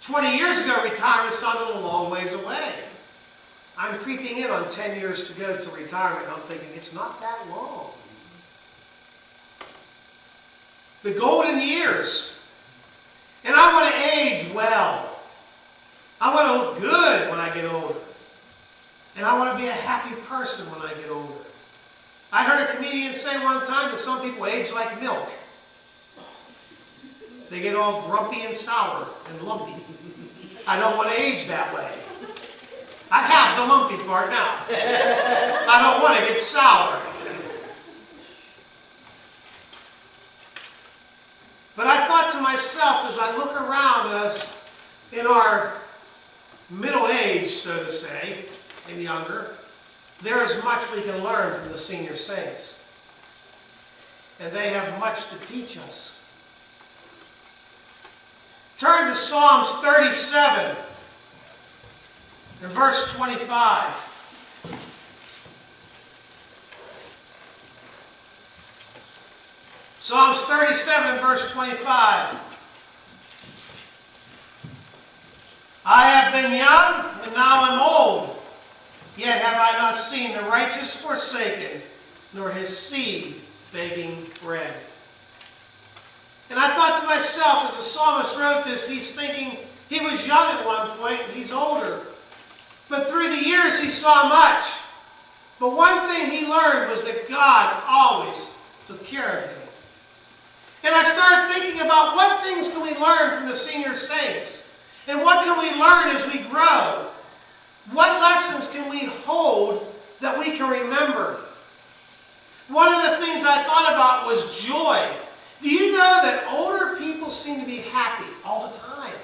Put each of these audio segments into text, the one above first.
20 years ago, retirement sounded a long ways away. I'm creeping in on 10 years to go to retirement, and I'm thinking, it's not that long. The golden years. And I want to age well. I want to look good when I get older. And I want to be a happy person when I get older. I heard a comedian say one time that some people age like milk. They get all grumpy and sour and lumpy. I don't want to age that way. I have the lumpy part now. I don't want to get sour. But I thought to myself, as I look around at us in our middle age, so to say, and younger, there is much we can learn from the senior saints. And they have much to teach us. Turn to Psalms 37 and verse 25. Psalms 37 and verse 25. I have been young, and now am old. Yet have I not seen the righteous forsaken, nor his seed begging bread. And I thought to myself, as the psalmist wrote this, he's thinking he was young at one point, and he's older. But through the years he saw much. But one thing he learned was that God always took care of him. And I started thinking about what things can we learn from the senior saints? And what can we learn as we grow? What lessons can we hold that we can remember? One of the things I thought about was joy. Do you know that older people seem to be happy all the time?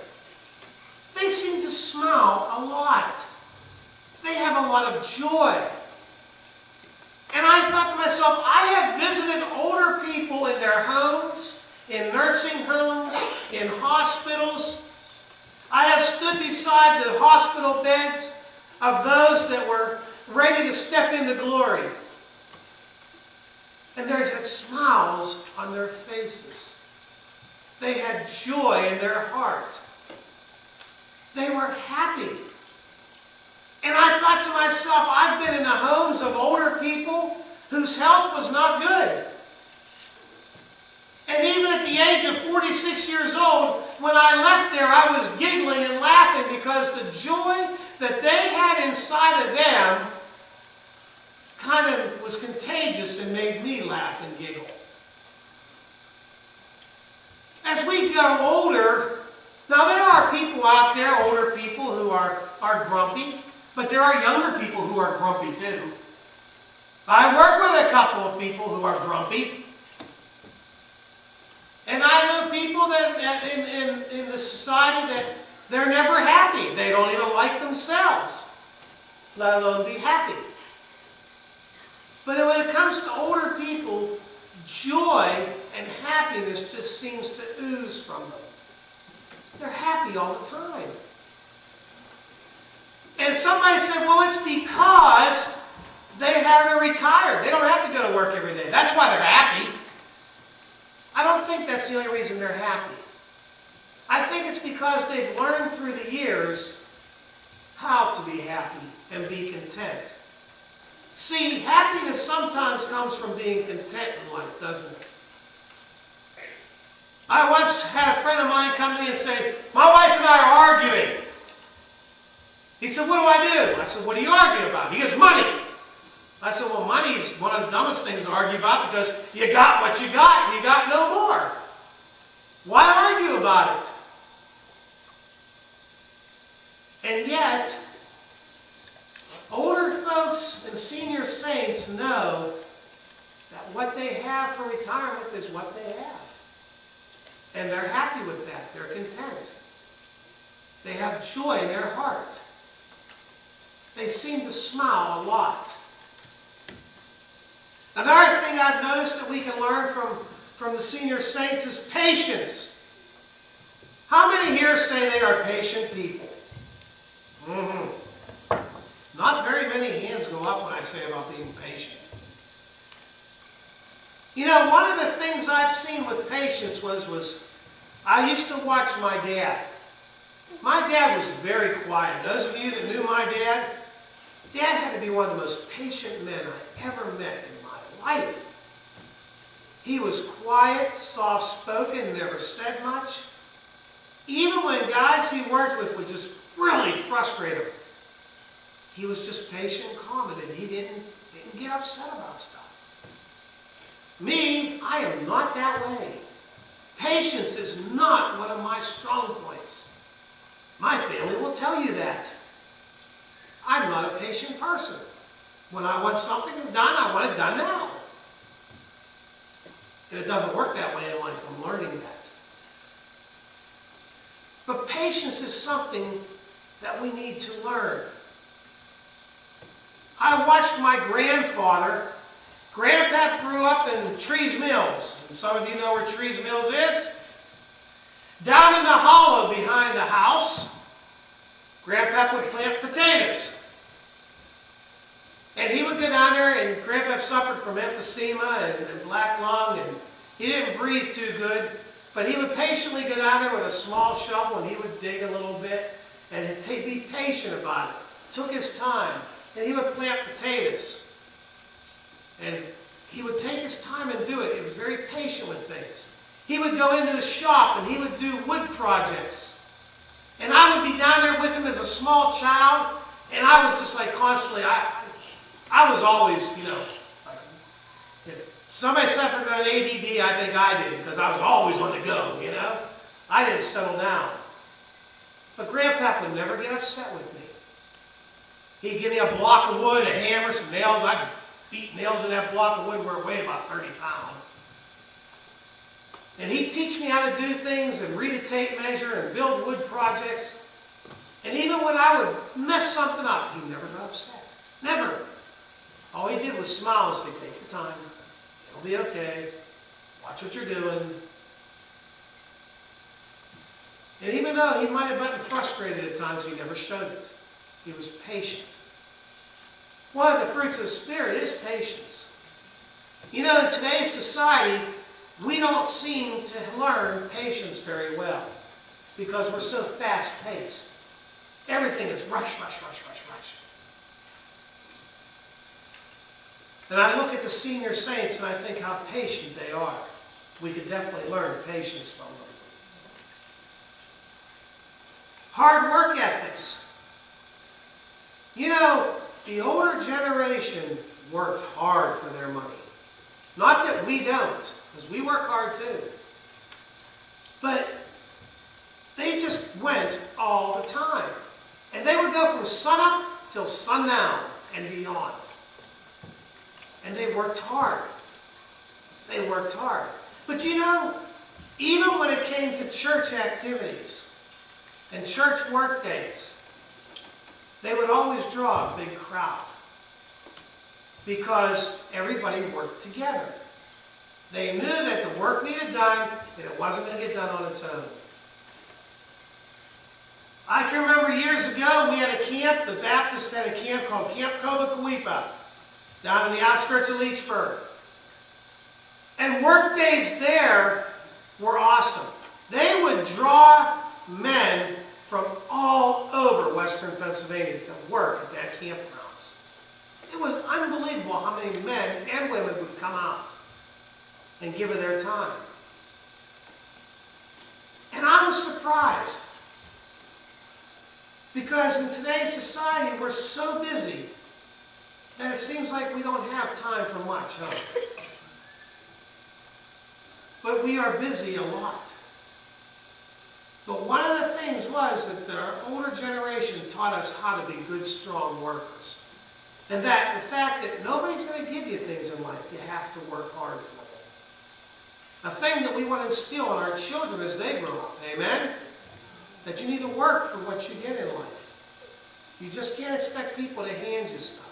They seem to smile a lot. They have a lot of joy. And I thought to myself, I have visited older people in their homes, in nursing homes, in hospitals. I have stood beside the hospital beds of those that were ready to step into glory. And they had smiles on their faces. They had joy in their heart. They were happy. And I thought to myself, I've been in the homes of older people whose health was not good. And even at the age of 46 years old, when I left there, I was giggling and laughing because the joy that they had inside of them kind of was contagious and made me laugh and giggle. As we grow older, now there are people out there, older people who are grumpy. But there are younger people who are grumpy too. I work with a couple of people who are grumpy. And I know people that in the society that they're never happy. They don't even like themselves, let alone be happy. But when it comes to older people, joy and happiness just seems to ooze from them. They're happy all the time. And somebody said, well, it's because they're retired. They don't have to go to work every day. That's why they're happy. I don't think that's the only reason they're happy. I think it's because they've learned through the years how to be happy and be content. See, happiness sometimes comes from being content in life, doesn't it? I once had a friend of mine come to me and say, my wife and I are arguing. He said, what do I do? I said, what are you arguing about? He goes, money. I said, well, money's one of the dumbest things to argue about because you got what you got and you got no more. Why argue about it? And yet, older folks and senior saints know that what they have for retirement is what they have. And they're happy with that. They're content. They have joy in their heart. They seem to smile a lot. Another thing I've noticed that we can learn from the senior saints is patience. How many here say they are patient people? Not very many hands go up when I say about being patient. You know, one of the things I've seen with patience was I used to watch my dad. My dad was very quiet. Those of you that knew my dad, Dad had to be one of the most patient men I ever met in my life. He was quiet, soft-spoken, never said much. Even when guys he worked with would just really frustrate him, he was just patient and calm, and he didn't get upset about stuff. Me, I am not that way. Patience is not one of my strong points. My family will tell you that. I'm not a patient person. When I want something done, I want it done now. And it doesn't work that way in life. I'm learning that. But patience is something that we need to learn. I watched my grandfather. Grandpa grew up in Trees Mills. And some of you know where Trees Mills is. Down in the hollow behind the house, Grandpa would plant potatoes. And he would go down there, and Grandpa suffered from emphysema and black lung, and he didn't breathe too good. But he would patiently go down there with a small shovel, and he would dig a little bit, and be patient about it. Took his time, and he would plant potatoes. And he would take his time and do it. He was very patient with things. He would go into his shop, and he would do wood projects. And I would be down there with him as a small child, and I was just like constantly, I was always, like, if somebody suffered from an ADD, I think I did, because I was always on the go, I didn't settle down. But Grandpa would never get upset with me. He'd give me a block of wood, a hammer, some nails. I'd beat nails in that block of wood where it weighed about 30 pounds. And he'd teach me how to do things and read a tape measure and build wood projects. And even when I would mess something up, he never got upset. Never. All he did was smile and say, take your time. It'll be okay. Watch what you're doing. And even though he might have gotten frustrated at times, he never showed it. He was patient. One of the fruits of the Spirit is patience. In today's society, we don't seem to learn patience very well because we're so fast-paced. Everything is rush, rush, rush, rush, rush. And I look at the senior saints and I think how patient they are. We could definitely learn patience from them. Hard work ethics. The older generation worked hard for their money. Not that we don't, because we work hard too. But they just went all the time. And they would go from sunup till sundown and beyond. And they worked hard. They worked hard. But even when it came to church activities and church work days, they would always draw a big crowd because everybody worked together. They knew that the work needed done and it wasn't going to get done on its own. I can remember years ago we had a camp, the Baptists had a camp called Camp Coba-Coipa down in the outskirts of Leechburg. And work days there were awesome. They would draw men from all over western Pennsylvania to work at that campgrounds. It was unbelievable how many men and women would come out and give it their time. And I was surprised because in today's society we're so busy that it seems like we don't have time for much, huh? But we are busy a lot. But one of the things was that our older generation taught us how to be good, strong workers. And that the fact that nobody's going to give you things in life, you have to work hard for them. A thing that we want to instill in our children as they grow up. Amen? That you need to work for what you get in life. You just can't expect people to hand you stuff.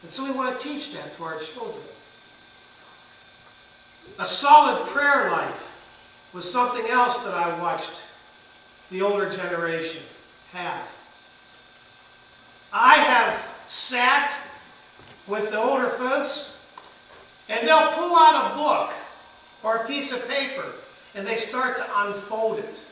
And so we want to teach that to our children. A solid prayer life was something else that I watched the older generation have. I have sat with the older folks, and they'll pull out a book or a piece of paper, and they start to unfold it.